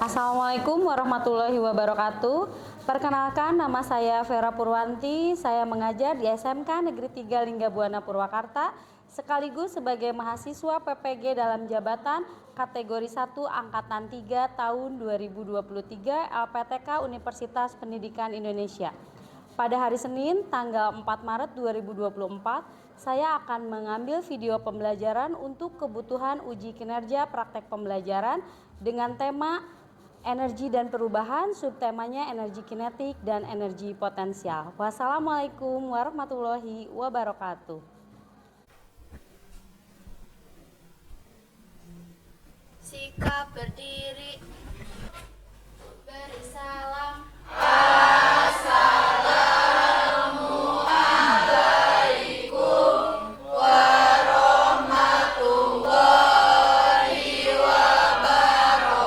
Assalamualaikum warahmatullahi wabarakatuh. Perkenalkan, nama saya Vera Purwanti. Saya mengajar di SMK Negeri 3 Linggabuana Purwakarta, sekaligus sebagai mahasiswa PPG dalam jabatan kategori 1 Angkatan 3 tahun 2023 LPTK Universitas Pendidikan Indonesia. Pada hari Senin, tanggal 4 Maret 2024, saya akan mengambil video pembelajaran untuk kebutuhan uji kinerja praktek pembelajaran dengan tema energi dan perubahan, subtemanya energi kinetik dan energi potensial. Wassalamualaikum warahmatullahi wabarakatuh. Sikap berdiri, beri salam. Assalamualaikum warahmatullahi wabarakatuh.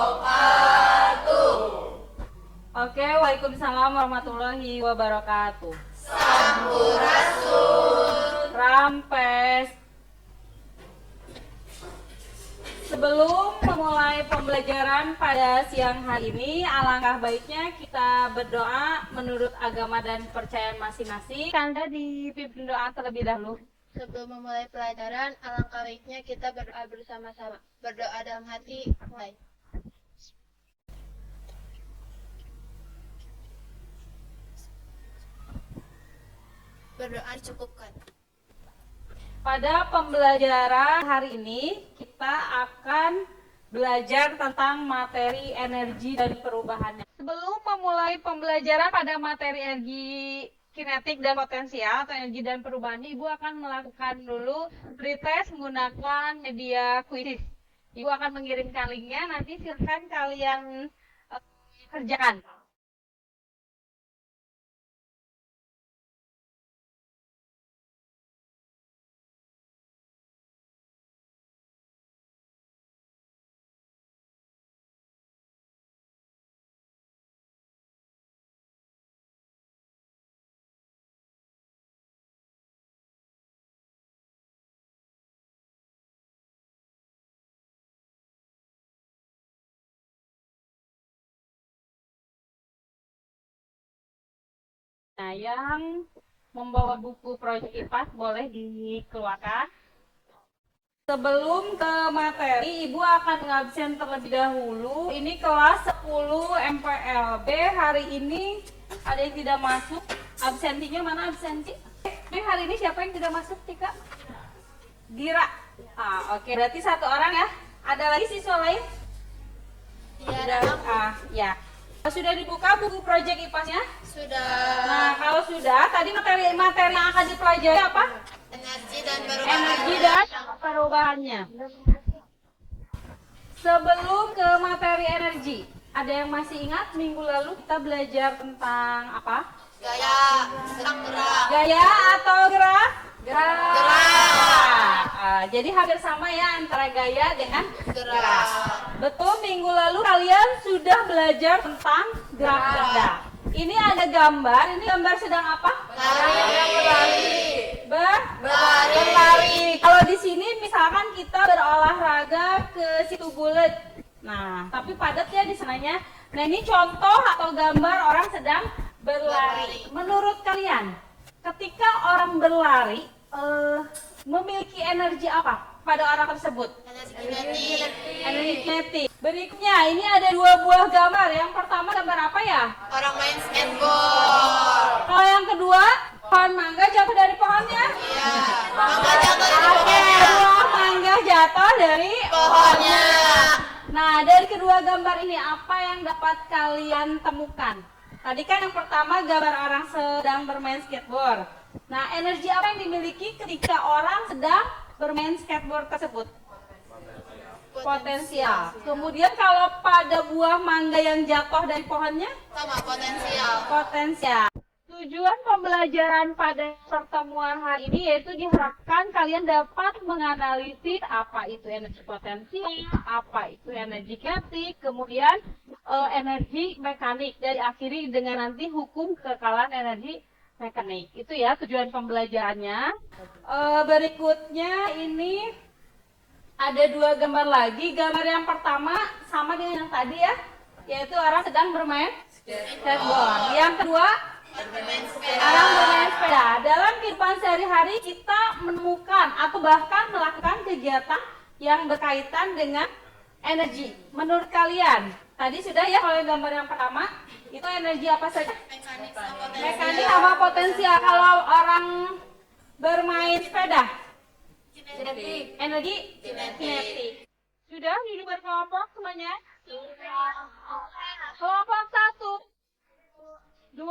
Oke, waalaikumsalam warahmatullahi wabarakatuh. Sampurasun. Rampes. Sebelum memulai pembelajaran pada siang hari ini, alangkah baiknya kita berdoa menurut agama dan kepercayaan masing-masing. Anda dipimpin doa terlebih dahulu. Sebelum memulai pelajaran, alangkah baiknya kita berdoa bersama-sama. Berdoa dalam hati, mulai. Berdoa dicukupkan. Pada pembelajaran hari ini, kita akan belajar tentang materi energi dan perubahannya. Sebelum memulai pembelajaran pada materi energi kinetik dan potensial atau energi dan perubahan, Ibu akan melakukan dulu pretest menggunakan media kuis. Ibu akan mengirimkan linknya, nanti silakan kalian kerjakan. Nah, yang membawa buku proyek IPAS boleh dikeluarkan. Sebelum ke materi, Ibu akan mengabsen terlebih dahulu. Ini kelas 10 MPLB. Hari ini ada yang tidak masuk. Absentinya mana absenti? Hari ini siapa yang tidak masuk, Tika? Gira. Oke. Berarti satu orang ya. Ada lagi siswa lain? Ya. Sudah dibuka buku proyek IPAS-nya? Sudah. Nah, kalau sudah, tadi materi yang akan dipelajari apa? Energi dan perubahan. Energi dan perubahannya. Sebelum ke materi energi, ada yang masih ingat minggu lalu kita belajar tentang apa? Gaya, gerak. Gaya atau gerak? Gerak. Jadi hampir sama ya antara gaya dengan Gerak. Betul, minggu lalu kalian sudah belajar tentang gerak benda. Ini ada gambar, ini gambar sedang apa? Berlari. Kalau di sini misalkan kita berolahraga ke situ bulet. Nah, tapi padat ya di sananya. Nah, ini contoh atau gambar orang sedang berlari. Menurut kalian, ketika orang berlari memiliki energi apa pada orang tersebut? Energi kinetik. Berikutnya, ini ada dua buah gambar. Yang pertama gambar apa ya? Orang main skateboard. Kalau yang kedua, pohon mangga jatuh dari pohonnya? Iya. Mangga jatuh dari Oke, pohonnya. buah mangga jatuh dari Pohonnya. Nah, dari kedua gambar ini apa yang dapat kalian temukan? Tadi kan yang pertama gambar orang sedang bermain skateboard. Nah, energi apa yang dimiliki ketika orang sedang bermain skateboard tersebut? Potensial. Kemudian kalau pada buah mangga yang jatuh dari pohonnya? Sama potensial. Potensial. Tujuan pembelajaran pada pertemuan hari ini yaitu diharapkan kalian dapat menganalisis apa itu energi potensial, apa itu energi kinetik, kemudian energi mekanik, dan diakhiri dengan nanti hukum kekekalan energi mekanik. Itu ya tujuan pembelajarannya. Berikutnya ini ada dua gambar lagi. Gambar yang pertama sama dengan yang tadi ya. yaitu orang sedang bermain skateboard. Yang kedua, orang bermain sepeda. Dalam kehidupan sehari-hari kita menemukan atau bahkan melakukan kegiatan yang berkaitan dengan energi. Menurut kalian, tadi sudah ya kalau gambar yang pertama, itu energi apa saja? Mekanik sama potensial. Kalau orang bermain sepeda, energi kinetik. Sudah duduk berkelompok semuanya? Kelompok 1, 2,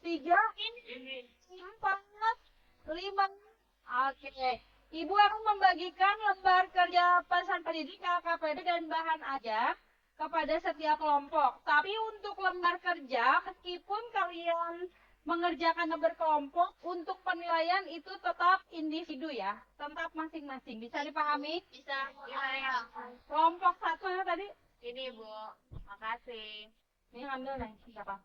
3, 4, 5. Oke. Ibu akan membagikan lembar kerja pesan pendidik LKPD dan bahan ajar kepada setiap kelompok. Tapi untuk lembar kerja, meskipun kalian mengerjakan berkelompok, untuk penilaian itu tetap individu ya, tetap masing-masing. Bisa dipahami? Bisa. Ya. Kelompok 1 ya tadi? Ini Bu, makasih. Ini ambil nih, siapa?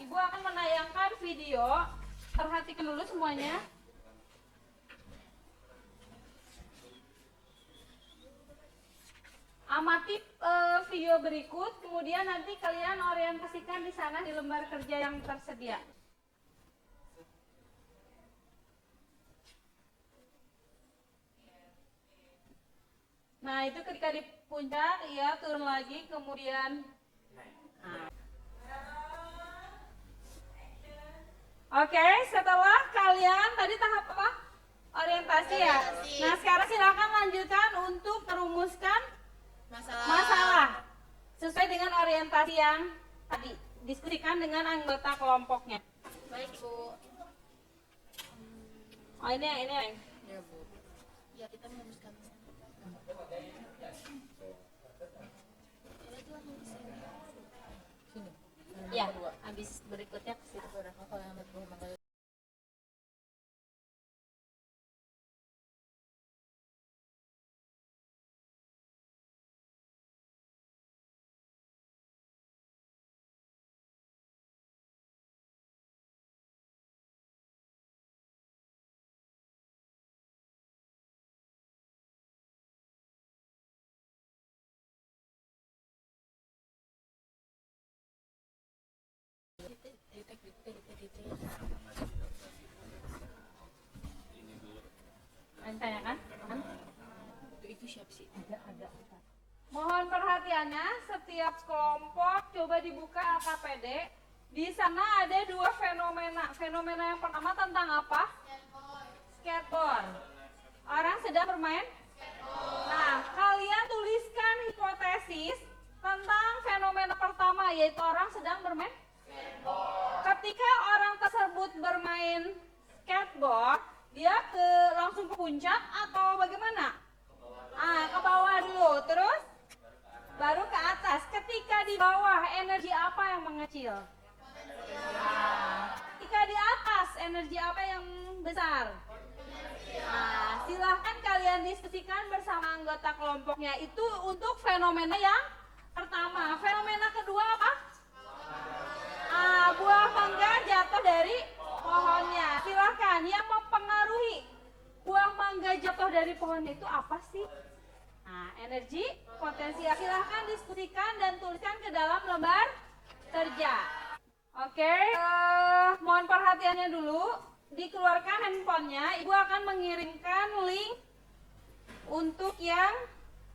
Ibu akan menayangkan video. Perhatikan dulu semuanya. Amati video berikut, kemudian nanti kalian orientasikan di sana di lembar kerja yang tersedia. Nah, itu ketika di puncak, ya turun lagi, kemudian Oke, setelah kalian tadi tahap apa? Orientasi ya. Nah, sekarang silakan lanjutkan untuk merumuskan masalah sesuai dengan orientasi yang tadi diskusikan dengan anggota kelompoknya. Baik Bu. Oh ini yang Ya Bu. Ya kita merumuskan. ya, habis berikutnya ke situ. Tanyakan? Itu siapa sih? Ada. Mohon perhatiannya, setiap kelompok coba dibuka LKPD. Di sana ada dua fenomena. Fenomena yang pertama tentang apa? Skateboard. Orang sedang bermain? Nah, kalian tuliskan hipotesis tentang fenomena pertama, yaitu orang sedang bermain? Ketika orang tersebut bermain skateboard, dia langsung ke puncak atau bagaimana? Ke bawah dulu, terus baru ke atas. Ketika di bawah, energi apa yang mengecil? Ketika di atas, energi apa yang besar? Silahkan kalian diskusikan bersama anggota kelompoknya. Itu untuk fenomena yang pertama. Fenomena kedua apa? Buah mangga jatuh dari pohonnya. Silahkan, yang mempengaruhi buah mangga jatuh dari pohon itu apa sih? Energi, potensial. Silahkan diskusikan dan tuliskan ke dalam lembar kerja. Oke, mohon perhatiannya dulu. Dikeluarkan handphonenya. Ibu akan mengirimkan link untuk yang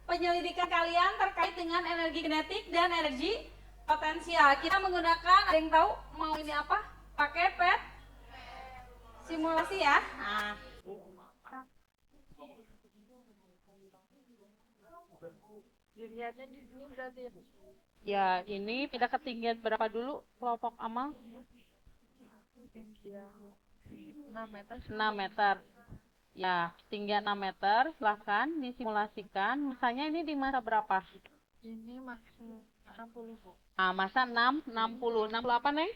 penyelidikan kalian terkait dengan energi kinetik dan energi potensial. Kita menggunakan, ada yang tahu mau ini apa? Pakai pet simulasi ya. Ya, ini pindah ketinggian berapa dulu kelompok amal? 6 meter. Ya, ketinggian 6 meter. Silahkan disimulasikan. Masanya ini di masa berapa? Ini masih 60 Bu. Masa 60 apa nih?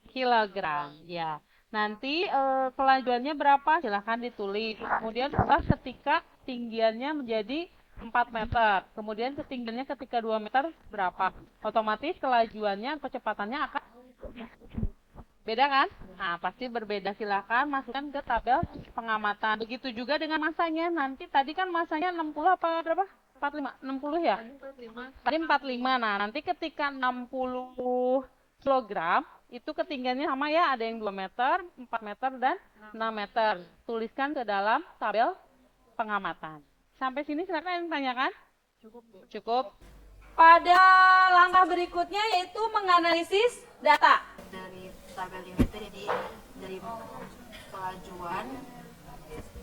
Kilogram. Ya. Nanti kelajuannya berapa? Silahkan ditulis. Kemudian ketika ketinggiannya menjadi 4 meter. Kemudian ketinggiannya ketika 2 meter berapa? Otomatis kelajuannya, kecepatannya akan beda kan? Pasti berbeda. Silahkan masukkan ke tabel pengamatan. Begitu juga dengan masanya. Nanti tadi kan masanya 60 apa berapa? 45, 60 ya? Tadi 45. Nah, nanti ketika 60 kilogram, itu ketinggiannya sama ya, ada yang 2 meter, 4 meter, dan 6 meter. Tuliskan ke dalam tabel pengamatan. Sampai sini silakan yang tanyakan. Cukup. Pada langkah berikutnya yaitu menganalisis data. Dari tabel ini tuh jadi dari pelajuan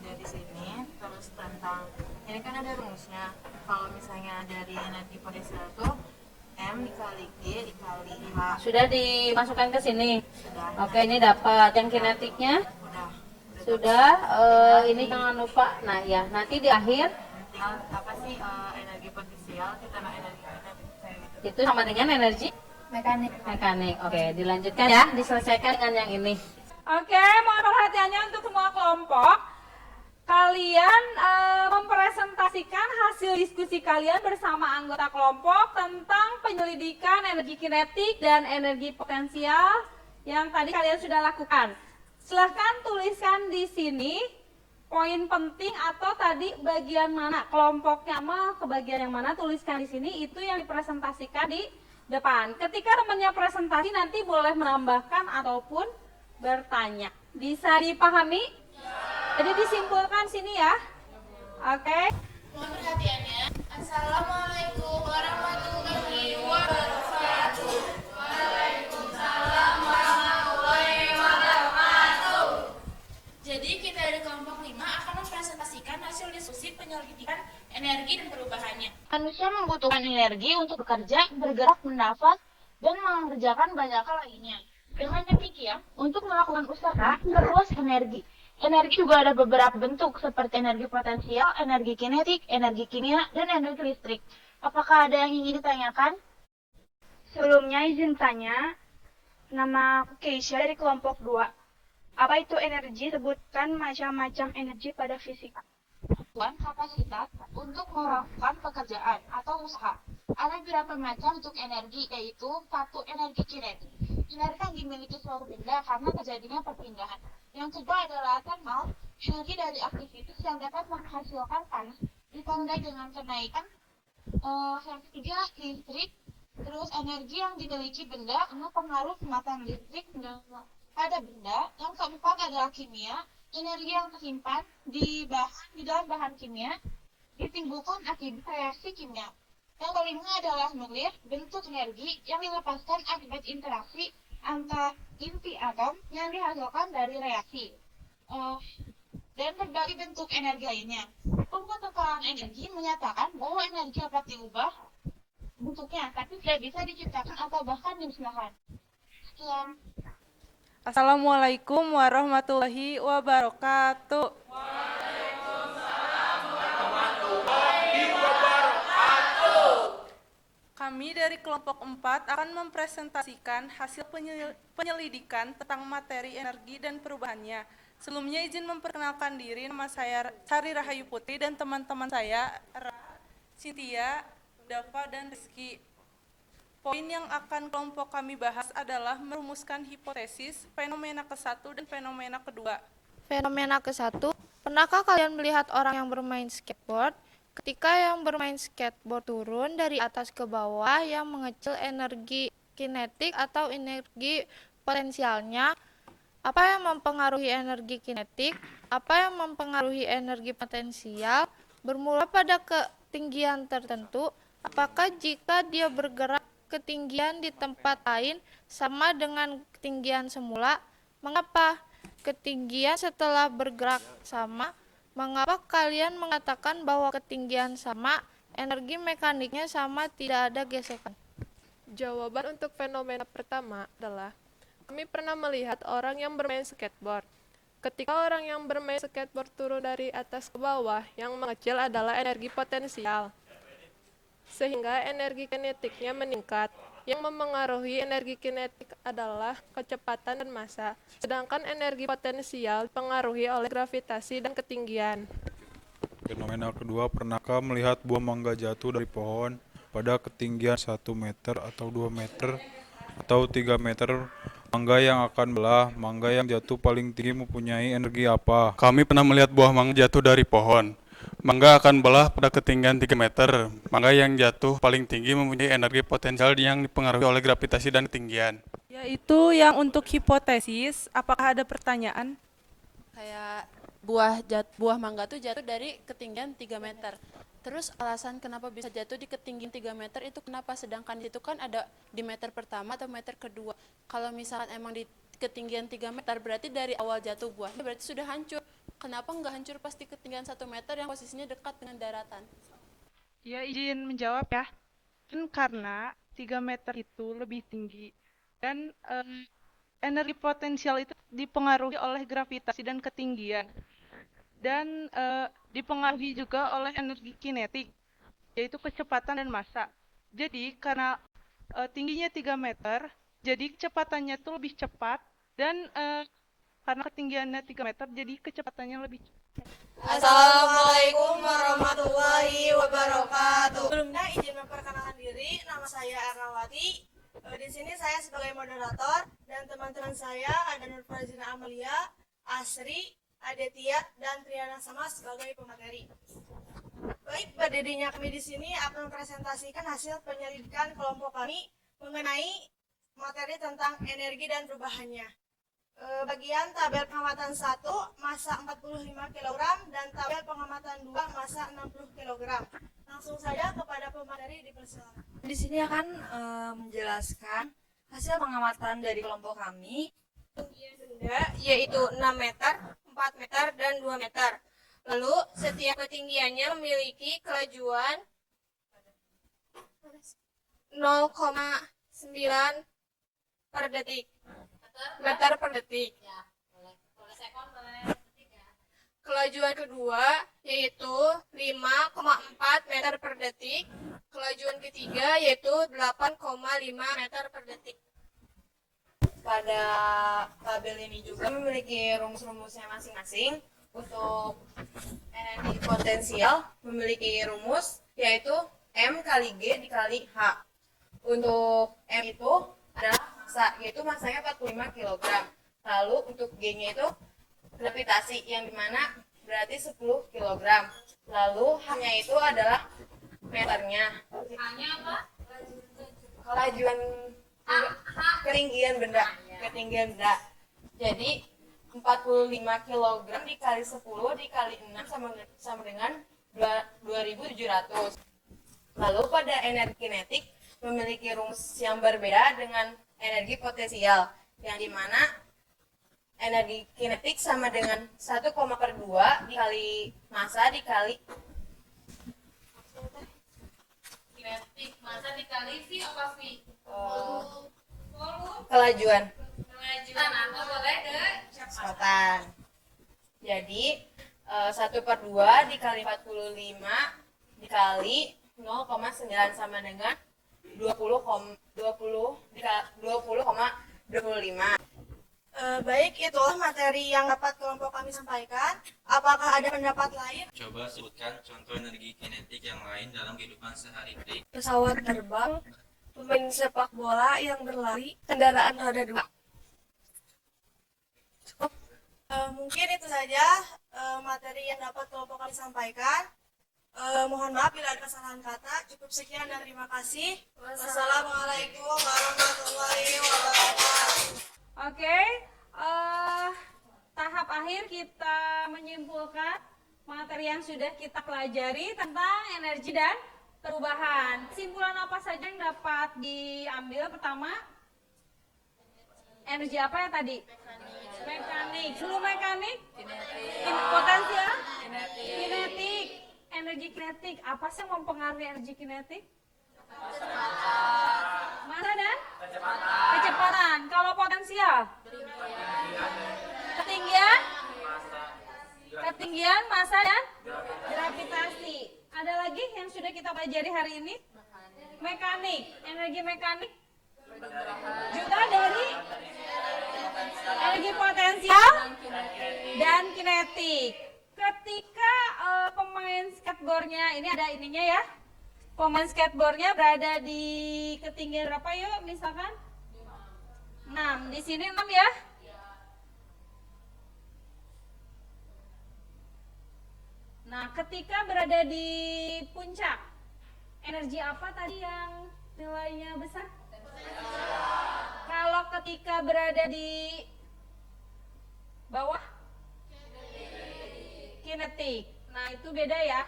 dari sini, terus tentang ini kan ada rumusnya. Kalau misalnya dari energi potensial itu M dikali G dikali H. Sudah dimasukkan ke sini. Sudah. Oke, ini dapat yang kinetiknya. Sudah. Ini jangan lupa. Nah, ya, nanti di akhir Tinggal apa sih energi potensial, kita nak energi kinetik kayak gitu. itu sama dengan energi Mekanik. mekanik. Oke, dilanjutkan ya, diselesaikan dengan yang ini. Oke, mohon perhatiannya untuk semua kelompok. Kalian mempresentasikan hasil diskusi kalian bersama anggota kelompok tentang penyelidikan energi kinetik dan energi potensial yang tadi kalian sudah lakukan. Silahkan tuliskan di sini poin penting atau tadi bagian mana kelompoknya ke bagian yang mana, tuliskan di sini, itu yang dipresentasikan di depan. Ketika temannya presentasi nanti boleh menambahkan ataupun bertanya. Bisa dipahami? Jadi disimpulkan sini ya. Oke. Mohon perhatiannya. Assalamualaikum warahmatullahi wabarakatuh. Jadi kita dari kelompok 5 akan mempresentasikan hasil diskusi penyelidikan energi dan perubahannya. Manusia membutuhkan energi untuk bekerja, bergerak, bernafas, dan mengerjakan banyak hal lainnya. Dengan demikian, untuk melakukan usaha, perluas energi. Energi juga ada beberapa bentuk, seperti energi potensial, energi kinetik, energi kimia, dan energi listrik. Apakah ada yang ingin ditanyakan? Sebelumnya izin tanya, nama aku Keisha dari kelompok 2. Apa itu energi? Sebutkan macam-macam energi pada fisika. Kemampuan kapasitas untuk melakukan pekerjaan atau usaha. Ada beberapa macam bentuk energi, yaitu satu, energi kinetik. Energi yang dimiliki suatu benda karena terjadinya perpindahan. Yang kedua adalah thermal, energi dari aktivitas yang dapat menghasilkan panas ditandai dengan kenaikan. Yang ketiga, listrik. Terus energi yang dimiliki benda untuk pengaruh semacam listrik pada benda. Yang keempat adalah kimia, energi yang tersimpan di dalam bahan kimia ditimbulkan akibat reaksi kimia. Yang kelima adalah nuklir, bentuk energi yang dilepaskan akibat interaksi antar inti atom yang dihasilkan dari reaksi. Dan berbagai bentuk energi lainnya. Pengetahuan energi menyatakan bahwa energi dapat diubah bentuknya, tapi tidak bisa diciptakan atau bahkan dimusnahkan. Sekian. Assalamualaikum warahmatullahi wabarakatuh. Kami dari kelompok 4 akan mempresentasikan hasil penyelidikan tentang materi energi dan perubahannya. Sebelumnya izin memperkenalkan diri, nama saya Sari Rahayu Putri dan teman-teman saya Cynthia, Dava, dan Rizky. Poin yang akan kelompok kami bahas adalah merumuskan hipotesis fenomena ke-1 dan fenomena kedua. Fenomena ke-1, pernahkah kalian melihat orang yang bermain skateboard? Ketika yang bermain skateboard turun dari atas ke bawah yang mengecil energi kinetik atau energi potensialnya, apa yang mempengaruhi energi kinetik? Apa yang mempengaruhi energi potensial? Bermula pada ketinggian tertentu, apakah jika dia bergerak ketinggian di tempat lain sama dengan ketinggian semula? Mengapa ketinggian setelah bergerak sama? Mengapa kalian mengatakan bahwa ketinggian sama, energi mekaniknya sama, tidak ada gesekan? Jawaban untuk fenomena pertama adalah kami pernah melihat orang yang bermain skateboard. Ketika orang yang bermain skateboard turun dari atas ke bawah, yang mengecil adalah energi potensial, sehingga energi kinetiknya meningkat. Yang memengaruhi energi kinetik adalah kecepatan dan massa, sedangkan energi potensial dipengaruhi oleh gravitasi dan ketinggian. Fenomena kedua, pernahkah melihat buah mangga jatuh dari pohon pada ketinggian 1 meter atau 2 meter atau 3 meter? Mangga yang akan belah, mangga yang jatuh paling tinggi mempunyai energi apa? Kami pernah melihat buah mangga jatuh dari pohon. mangga akan belah pada ketinggian 3 meter. Mangga yang jatuh paling tinggi mempunyai energi potensial yang dipengaruhi oleh gravitasi dan ketinggian. Yaitu yang untuk hipotesis, apakah ada pertanyaan? Kayak buah mangga tuh jatuh dari ketinggian 3 meter. Terus alasan kenapa bisa jatuh di ketinggian 3 meter itu kenapa? Sedangkan itu kan ada di meter pertama atau meter kedua. Kalau misalkan emang di ketinggian 3 meter berarti dari awal jatuh buahnya berarti sudah hancur. Kenapa nggak hancur pas di ketinggian 1 meter yang posisinya dekat dengan daratan? Ya, izin menjawab ya. Kan karena 3 meter itu lebih tinggi dan energi potensial itu dipengaruhi oleh gravitasi dan ketinggian. Dan dipengaruhi juga oleh energi kinetik, yaitu kecepatan dan massa. Jadi karena tingginya 3 meter, jadi kecepatannya itu lebih cepat dan karena ketinggiannya 3 meter, jadi kecepatannya lebih cepat. Assalamualaikum warahmatullahi wabarakatuh. Sebelumnya izin memperkenalkan diri, nama saya Ernawati. Di sini saya sebagai moderator dan teman-teman saya ada Nur Fazina Amalia, Asri, Adetia, dan Triana Sama sebagai pemateri. Baik, berdirinya kami di sini akan mempresentasikan hasil penyelidikan kelompok kami mengenai materi tentang energi dan perubahannya. Bagian tabel pengamatan 1 massa 45 kg dan tabel pengamatan 2 massa 60 kg. Langsung saja kepada pemateri dipersilakan. Di sini akan menjelaskan hasil pengamatan dari kelompok kami. Ketinggian benda yaitu 6 meter, 4 meter, dan 2 meter. Lalu setiap ketinggiannya memiliki kelajuan 0,9 per detik. Meter per detik. Kelajuan kedua yaitu 5,4 meter per detik. Kelajuan ketiga yaitu 8,5 meter per detik. Pada tabel ini juga memiliki rumus-rumusnya masing-masing. Untuk energi potensial memiliki rumus yaitu M kali G dikali H. Untuk M itu adalah massa, yaitu massanya 45 kg. Lalu untuk G-nya itu gravitasi yang dimana berarti 10 kg. Lalu H-nya itu adalah meternya. Hanya apa? Kelajuan ketinggian benda. Jadi 45 kg dikali 10 dikali 6 sama dengan 2700. Lalu pada energi kinetik memiliki rumus yang berbeda dengan energi potensial, yang dimana energi kinetik sama dengan 1,2 dikali massa dikali Kinetik massa dikali V apa V? kelajuan Kelajuan atau boleh kecepatan. Jadi 1/2 dikali 45 dikali 0,9 sama dengan 20,25. Baik, itulah materi yang dapat kelompok kami sampaikan. Apakah ada pendapat lain? Coba sebutkan contoh energi kinetik yang lain dalam kehidupan sehari-hari. Pesawat terbang, pemain sepak bola yang berlari, kendaraan roda 2. Cukup. Mungkin itu saja materi yang dapat kelompok kami sampaikan. Mohon maaf bila ada kesalahan kata. Cukup sekian dan terima kasih. Wassalamualaikum warahmatullahi wabarakatuh. Oke, tahap akhir kita menyimpulkan materi yang sudah kita pelajari tentang energi dan perubahan. Kesimpulan apa saja yang dapat diambil? Pertama, energi apa ya tadi? Mekanik. Dulu mekanik? Potensial? Kinetik. Energi kinetik. Apa sih yang mempengaruhi energi kinetik? Massa dan? Kecepatan. Kalau potensial? Ketinggian, massa dan gravitasi. Ada lagi yang sudah kita pelajari hari ini? Mekanik. Energi mekanik juga dari energi potensial dan kinetik. Ketika pemain skateboardnya, ini ada ininya ya, pemain skateboardnya berada di ketinggian berapa yuk, misalkan 6, di sini 6 ya. Nah, ketika berada di puncak, energi apa tadi yang nilainya besar? Kalau ketika berada di bawah? Kinetik. Nah, itu beda ya.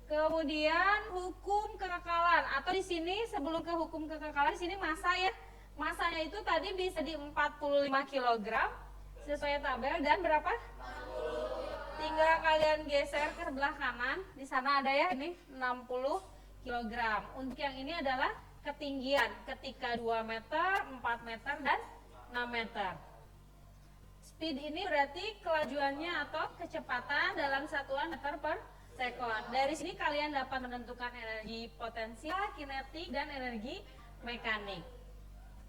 Kemudian hukum kekekalan atau di sini sebelum ke hukum kekekalan di sini massa ya. Massanya itu tadi bisa di 45 kg sesuai tabel dan berapa? Tinggal kalian geser ke sebelah kanan. Di sana ada ya ini 60 kg. Untuk yang ini adalah ketinggian ketika 2 meter, 4 meter dan 6 meter. Speed ini berarti kelajuannya atau kecepatan dalam satuan meter per sekon. Dari sini kalian dapat menentukan energi potensial, kinetik, dan energi mekanik.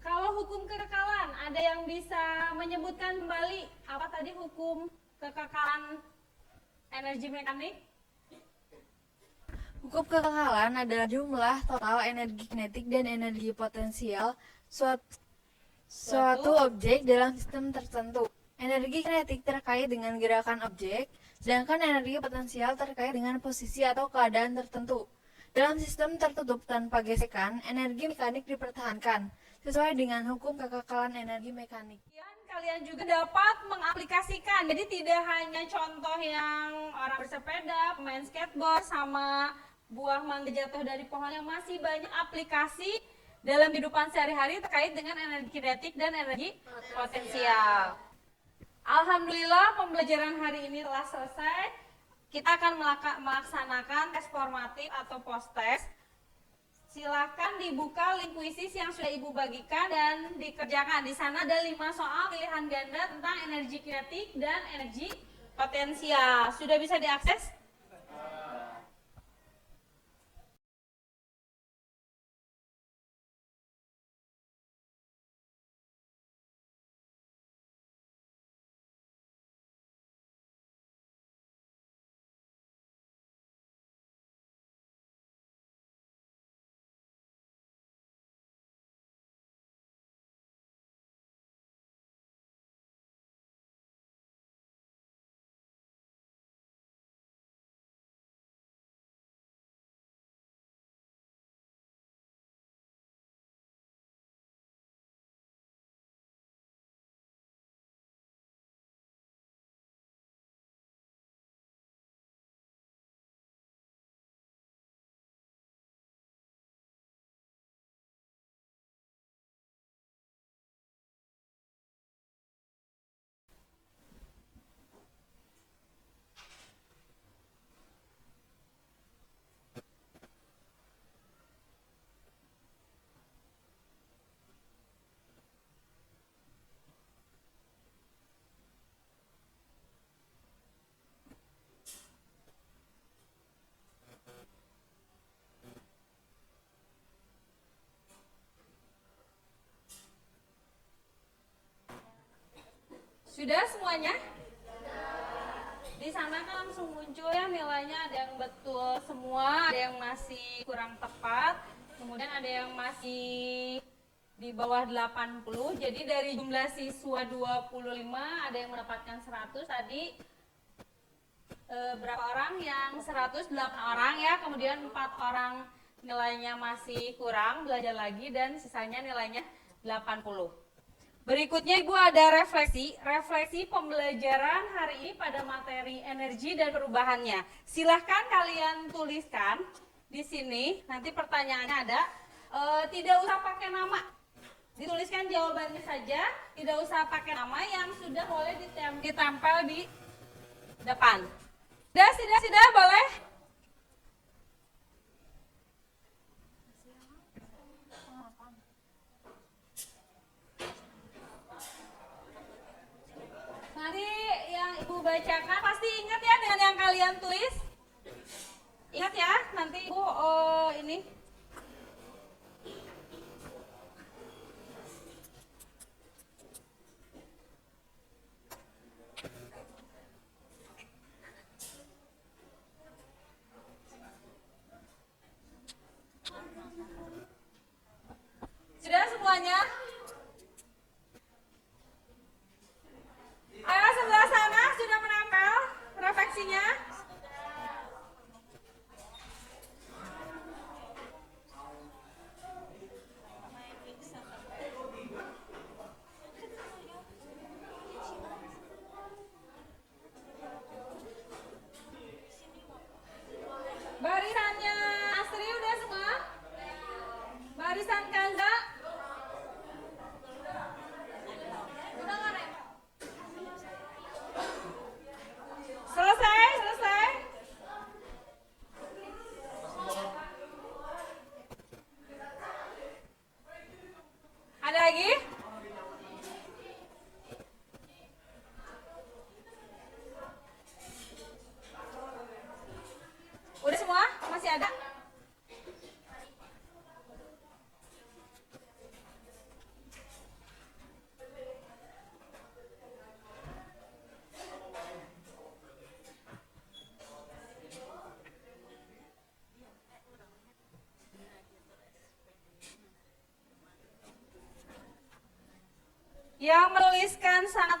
Kalau hukum kekekalan, ada yang bisa menyebutkan kembali apa tadi hukum kekekalan energi mekanik? Hukum kekekalan adalah jumlah total energi kinetik dan energi potensial suatu objek dalam sistem tertentu. Energi kinetik terkait dengan gerakan objek, sedangkan energi potensial terkait dengan posisi atau keadaan tertentu. Dalam sistem tertutup tanpa gesekan, energi mekanik dipertahankan, sesuai dengan hukum kekekalan energi mekanik. Kalian juga dapat mengaplikasikan, jadi tidak hanya contoh yang orang bersepeda, pemain skateboard, sama buah mangga jatuh dari pohon, yang masih banyak aplikasi dalam kehidupan sehari-hari terkait dengan energi kinetik dan energi potensial. Alhamdulillah pembelajaran hari ini telah selesai. Kita akan melaksanakan tes formatif atau post test. Silahkan dibuka link kuisis yang sudah Ibu bagikan dan dikerjakan. Di sana ada 5 soal pilihan ganda tentang energi kinetik dan energi potensial. Sudah bisa diakses? Sudah semuanya? Di sana kan langsung muncul ya nilainya, ada yang betul semua, ada yang masih kurang tepat, kemudian ada yang masih di bawah 80. Jadi dari jumlah siswa 25 ada yang mendapatkan 100 tadi. Berapa orang yang 108 orang ya, kemudian 4 orang nilainya masih kurang, belajar lagi dan sisanya nilainya 80. Berikutnya Ibu ada refleksi pembelajaran hari ini pada materi energi dan perubahannya. Silahkan kalian tuliskan di sini, nanti pertanyaannya ada, tidak usah pakai nama, dituliskan jawabannya saja, tidak usah pakai nama, yang sudah boleh ditempel di depan. Sudah, boleh? Nanti yang Ibu bacakan pasti ingat ya dengan yang kalian tulis. Ingat ya, nanti Ibu ini.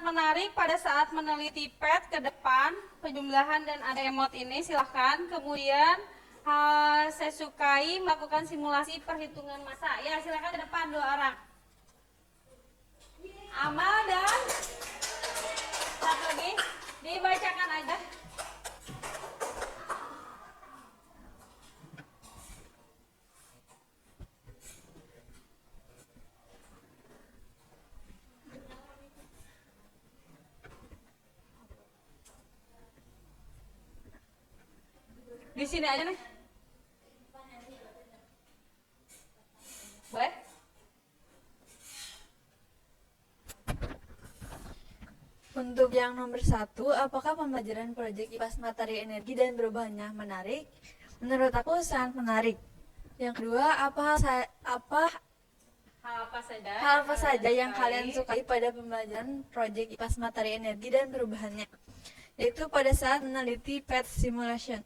menarik pada saat meneliti pet ke depan, penjumlahan dan ada emot ini silahkan. Kemudian saya sukai melakukan simulasi perhitungan massa. Ya silahkan ke depan 2 orang. Amal dan satu lagi dibacakan aja. Di sini aja nih. Boleh? Untuk yang nomor 1, apakah pembelajaran proyek IPAS materi energi dan perubahannya menarik? Menurut aku sangat menarik. Yang kedua, hal apa saja yang kalian sukai pada pembelajaran proyek IPAS materi energi dan perubahannya? Yaitu pada saat meneliti PET simulation.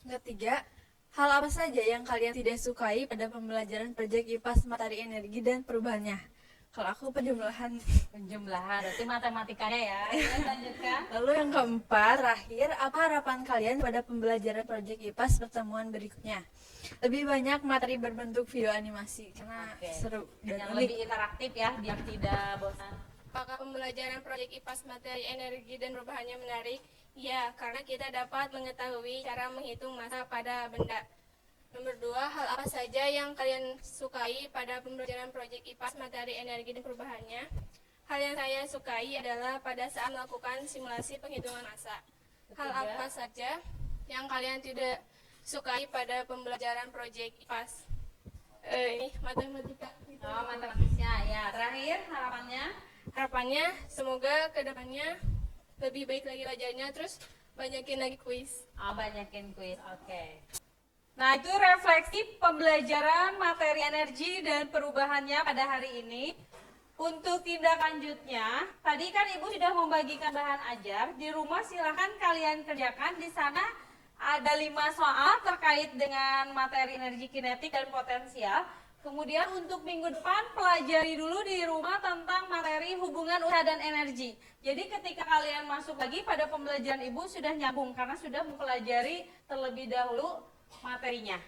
Ketiga, hal apa saja yang kalian tidak sukai pada pembelajaran proyek IPAS materi energi dan perubahannya? Kalau aku penjumlahan, berarti matematikanya ya. Lanjutkan. Lalu yang keempat, terakhir, apa harapan kalian pada pembelajaran proyek IPAS pertemuan berikutnya? Lebih banyak materi berbentuk video animasi karena seru dan yang lebih interaktif ya, biar tidak bosan. Apakah pembelajaran proyek IPAS materi energi dan perubahannya menarik? Ya, karena kita dapat mengetahui cara menghitung massa pada benda. Nomor 2, hal apa saja yang kalian sukai pada pembelajaran proyek IPAS materi energi dan perubahannya? Hal yang saya sukai adalah pada saat melakukan simulasi penghitungan massa. Hal apa saja yang kalian tidak sukai pada pembelajaran proyek IPAS? Ini matematika. Oh, matematiknya ya. Terakhir harapannya? Harapannya semoga kedepannya lebih baik lagi belajarnya, terus banyakin lagi kuis. Oh, banyakin kuis. Oke. Nah, itu refleksi pembelajaran materi energi dan perubahannya pada hari ini. Untuk tindak lanjutnya, tadi kan Ibu sudah membagikan bahan ajar. Di rumah silahkan kalian kerjakan. Di sana ada 5 soal terkait dengan materi energi kinetik dan potensial. Kemudian untuk minggu depan pelajari dulu di rumah tentang materi hubungan usaha dan energi. Jadi ketika kalian masuk lagi pada pembelajaran Ibu sudah nyambung karena sudah mempelajari terlebih dahulu materinya.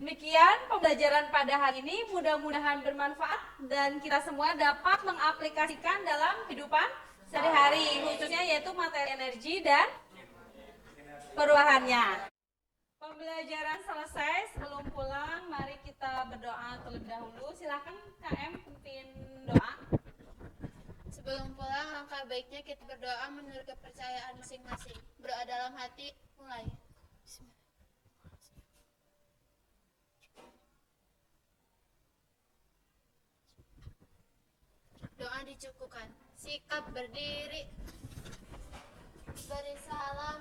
Demikian pembelajaran pada hari ini, mudah-mudahan bermanfaat dan kita semua dapat mengaplikasikan dalam kehidupan sehari-hari, khususnya yaitu materi energi dan perubahannya. Pembelajaran selesai, sebelum pulang mari kita berdoa terlebih dahulu. Silakan KM pimpin doa. Sebelum pulang, langkah baiknya kita berdoa menurut kepercayaan masing-masing. Berdoa dalam hati, mulai. Doa dicukupkan. Sikap berdiri. Beri salam.